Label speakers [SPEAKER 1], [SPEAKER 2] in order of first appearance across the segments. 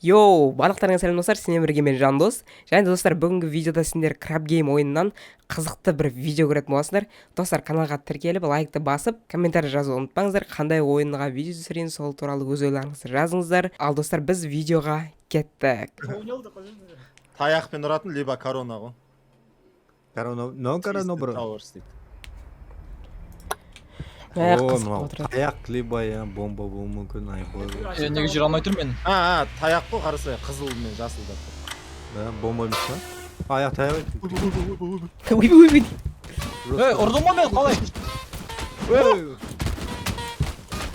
[SPEAKER 1] Йоу, барлықтарыңа сәлем достар, сіздермен бірге мен Жандос. Және достар, бүгінгі видеода сендер Crab Game ойынынан қызықты бір видео көретін боласыңдар. Достар, каналға тіркеліп, лайкты басып, комментарий жазуды ұмытпаңыздар. Қандай ойынға видео түсірейін, сол туралы өз ойларыңызды жазыңыздар. Ал достар, біз видеоға кеттік.
[SPEAKER 2] Таяқпен ұратын, либо корона ғой.
[SPEAKER 3] Корона бро. Таяқ либо бомба болуы мүмкін, айбой.
[SPEAKER 4] Неге жүре алмай тұрмын мен?
[SPEAKER 2] Таяқ қой, қарасы қызыл мен жасылда.
[SPEAKER 3] Бомба емес па? Аяқ таяқ.
[SPEAKER 1] Ой.
[SPEAKER 4] Ұрдың ба мен қалай?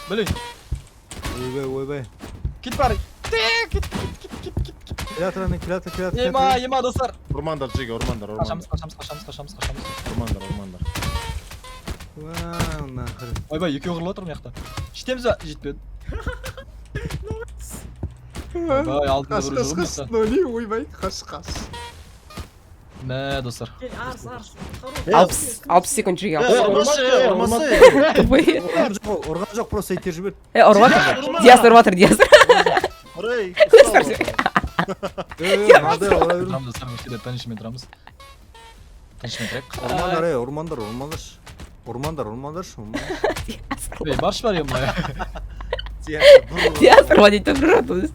[SPEAKER 4] Білей.
[SPEAKER 3] Ойбай.
[SPEAKER 4] Кет бар. Кет.
[SPEAKER 3] Келатыр.
[SPEAKER 4] Ема достар.
[SPEAKER 2] Ұрмандар жеге, ұрмандар.
[SPEAKER 4] Қашамыз.
[SPEAKER 2] Ұрмандар.
[SPEAKER 4] Ойбай, екеу қырылып отыр мияқта. Жетеміз ба? Жетпеді. Ойбай, алдында бір жүгім баса.
[SPEAKER 3] Ойбай, қаш.
[SPEAKER 4] Мә, достар.
[SPEAKER 1] 60 секунд жеге.
[SPEAKER 2] Ұрмасы.
[SPEAKER 3] Ұрған жоқ, просто итер жіберді.
[SPEAKER 1] Диас ұрватыр.
[SPEAKER 2] Ұрай.
[SPEAKER 4] Тұрамыз достар, өшкеде пәнішімен тұрамыз. Пәнішімен тұрайық.
[SPEAKER 3] Ормандар.
[SPEAKER 4] Баршы бар ема.
[SPEAKER 1] Диас ұрва дейді тұрады.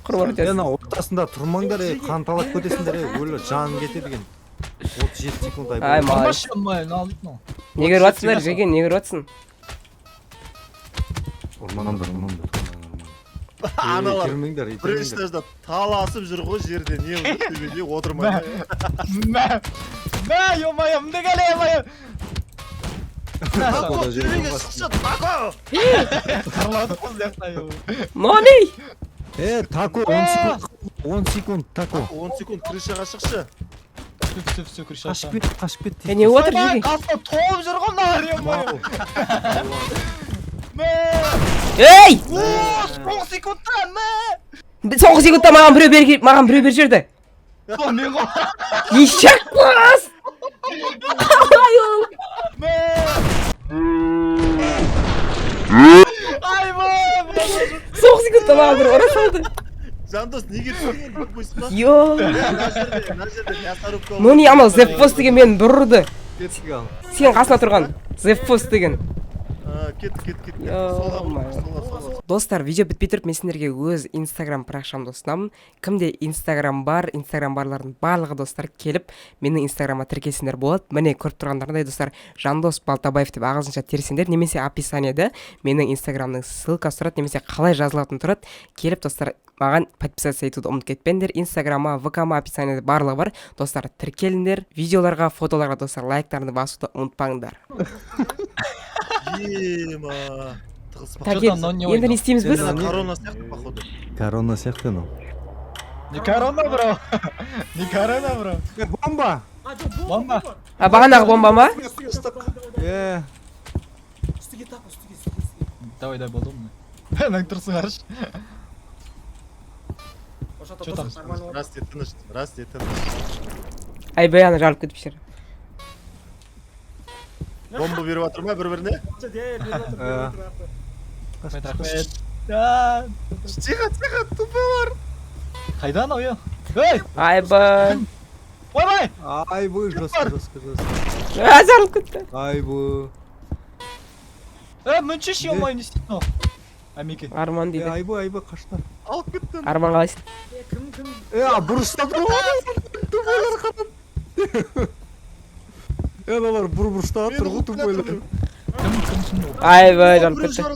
[SPEAKER 1] Құрбар өтесін.
[SPEAKER 3] Ортасында тұрмаңдар, қанталап көтесіңдер, өлі жанын кетеді екен. 37 секунд
[SPEAKER 1] Ай,
[SPEAKER 3] айбай.
[SPEAKER 1] малайс. Неге ұрватсыңдар, жеге, неге ұрватсың?
[SPEAKER 3] Ормандар.
[SPEAKER 2] Аналар.
[SPEAKER 3] Кермеңдер.
[SPEAKER 2] Бірінші тәжді таласып жүр ғой жерде, не өтпегенде отырмайды.
[SPEAKER 4] Мә, емайым, не кәлі емайым.
[SPEAKER 2] Тако, жүрмеге шықшы, тако!
[SPEAKER 4] Қарлады қыз яқта ем.
[SPEAKER 1] Ноней!
[SPEAKER 3] Тако, 10 секунд, тако.
[SPEAKER 2] 10 секунд крышаға шықшы.
[SPEAKER 4] Все, крыша.
[SPEAKER 3] Қашып кет.
[SPEAKER 1] Не отыр жеге?
[SPEAKER 4] Қасына тоғып жүр ғой мынар емайым.
[SPEAKER 1] Ей!
[SPEAKER 4] Соңғы секундта, мә!
[SPEAKER 1] Соңғы секундта маған біреу бер жерді.
[SPEAKER 4] Мен ғой.
[SPEAKER 1] Ешек қос! Соңғы секундта маған бір ұра салды.
[SPEAKER 2] Жандос, неге түсінген көппойсың ба?
[SPEAKER 1] Йо!
[SPEAKER 2] Мына жерде, ясарупка.
[SPEAKER 1] Нони амал Зеффос деген мені бір ұрды.
[SPEAKER 3] Кетсік ал.
[SPEAKER 1] Сен қасына тұрған. Зеффос деген.
[SPEAKER 2] Кет.
[SPEAKER 1] Сола. Достар, видео бітпей тұрып, мен сендерге өз инстаграм парақшамды ұсынамын. Кімде инстаграм барлардың барлығы достар келіп, менің инстаграмға тіркелсеңдер болады. Міне көріп тұрғандарындай достар, Жандос Балтабаев деп ағылшынша терсеңдер, немесе описаниеда менің инстаграмның ссылкасы тұрады, немесе қалай жазылатын тұрады. Келіп достар, маған подписаться етуді ұмытып кетпеңдер. Инстаграма, ВК-ма, описаниеда барлығы бар. Достар, тіркеліңдер. Видеоларға, фотоларға достар, лайктарыңды басуды ұмытпаңдар.
[SPEAKER 2] Ема.
[SPEAKER 1] Енді не істейміз біз?
[SPEAKER 2] Корона сияқты, походу.
[SPEAKER 3] Корона сияқты ну.
[SPEAKER 4] Не корона, бро.
[SPEAKER 3] Бомба!
[SPEAKER 4] Бомба.
[SPEAKER 1] Бағанағы бомба ма?
[SPEAKER 4] Давай, болды ма? Мәң тұрсын қарыш.
[SPEAKER 2] Рас де тыныш.
[SPEAKER 1] Ай, баяны жарып кетіп жер.
[SPEAKER 2] Бомба беріп атыр ма бір-біріне? Тихо, тупалар.
[SPEAKER 4] Қайдан ау, Ей!
[SPEAKER 1] Айбай.
[SPEAKER 4] Ойбай!
[SPEAKER 3] Айбой, жастық.
[SPEAKER 1] Жарылып кетті.
[SPEAKER 3] Айбой.
[SPEAKER 4] Мүншеш емай не істейді ау? Әмеке.
[SPEAKER 1] Арман дейді.
[SPEAKER 3] Айбой, қаштар.
[SPEAKER 2] Алып кеттің.
[SPEAKER 1] Арман қалайсың?
[SPEAKER 3] Бұрышта тұр ғой. Тупайлар қатын. Аналар бұрышта тұр ғой тупайлар.
[SPEAKER 1] Айбай, жарылып кетті.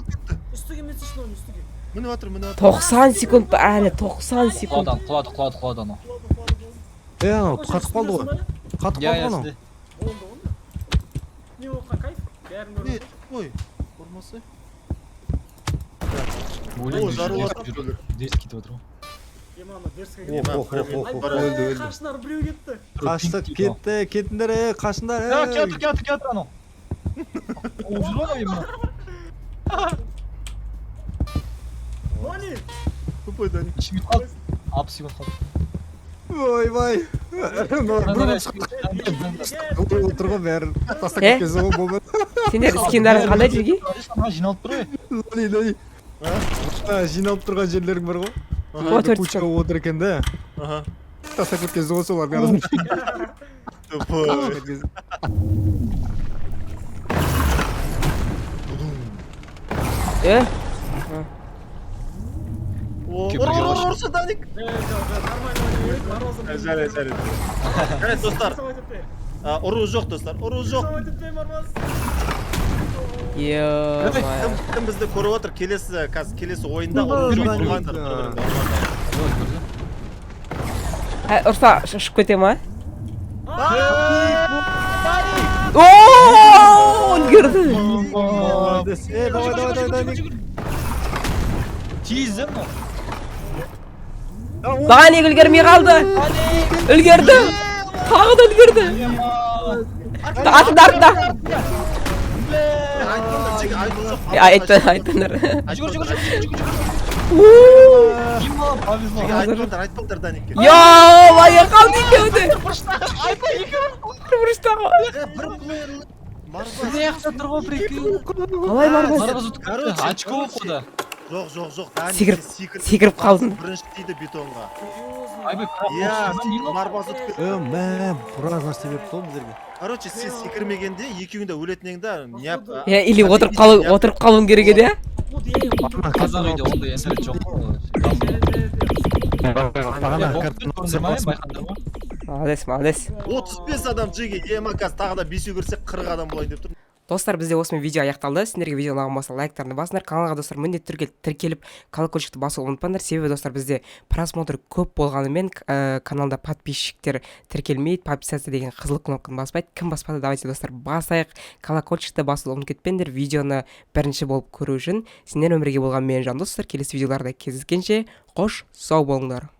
[SPEAKER 2] Міне батыр.
[SPEAKER 1] 90 секунд әлі, 90 секунд.
[SPEAKER 4] Құлады анау.
[SPEAKER 3] Анау қатып қалды ғой. Қатып қалды анау.
[SPEAKER 2] Ой, ұрмасы.
[SPEAKER 4] Дерс кетіп отыр ғой.
[SPEAKER 5] Қашынар біреу кетті.
[SPEAKER 3] Қашты, кетіндер, қашындар.
[SPEAKER 4] Кетті анау. Жүр ғой емі.
[SPEAKER 5] Нони!
[SPEAKER 2] Тупой Дани.
[SPEAKER 4] 60 секунд қалды.
[SPEAKER 3] Ойбай. Отырға бәрі тастап кеткенсің ғой болмады.
[SPEAKER 1] Сендер скиндарың қандай жерге?
[SPEAKER 4] Жиналып тұр ғой.
[SPEAKER 3] Нони. жиналып тұрған жерлерің бар ғой.
[SPEAKER 1] Вот
[SPEAKER 3] Кучка отыр екен да.
[SPEAKER 2] Аха.
[SPEAKER 3] Тастап кеткен ғой солардың арасында.
[SPEAKER 2] Тупой. Ұршы Даник.
[SPEAKER 5] Нормально.
[SPEAKER 2] Жарайды. Жарайды достар. Ұру жоқ достар. Ұру жоқ. Кім бізді көріп отыр? Келесі ойында ұру жоқ болмаңдар.
[SPEAKER 1] ұрса ұшып кете ма? Ооо, үлгерді.
[SPEAKER 3] Давай.
[SPEAKER 4] Тиізден ма?
[SPEAKER 1] Даник үлгермей қалды. Үлгерді. Тағы да үлгерді. Артында. Айттыңдар.
[SPEAKER 2] Айтпаңдар Даникке.
[SPEAKER 1] Лая қалды екеуді. Бұрыштағы. Қалай Марбас?
[SPEAKER 4] Марбас ұтып кетті. Очко оқыды.
[SPEAKER 2] Жоқ.
[SPEAKER 1] Секіріп қалдың.
[SPEAKER 2] Бірінші тиді бетонға.
[SPEAKER 4] Айбек,
[SPEAKER 2] Марбас ұтып кетті.
[SPEAKER 3] Біраз нәрсе беріп тұр біздерге.
[SPEAKER 2] Короче, сен секірмегенде екеуің де өлетінеңді няп.
[SPEAKER 1] Или отырып қалуың керек еді, иә?
[SPEAKER 4] қазақ үйде ондай интернет жоқ. Байқандар ма?
[SPEAKER 1] Молодец.
[SPEAKER 2] 35 адам жеге, емаказ тағы да 5 көрсек 40 адам болайын деп тұр.
[SPEAKER 1] Достар, бізде осымен видео аяқталды. Сендерге видео ұнаған болса лайктарны басыңдар. Каналға достар міндетті түрде тіркеліп колокольчикті басуды ұмытпаңдар. Себебі достар бізде просмотр көп болғанымен каналда подписчиктер тіркелмейді. Подписаться деген қызыл кнопканы баспайды. Кім баспады? Давайте достар басайық. Колокольчикті басуды ұмытып кетпеңдер. Видеоны бірінші болып көру үшін. Сендер өмірге болған мен Жандос достар. Келесі видеоларда кездескенше қош сау болыңдар.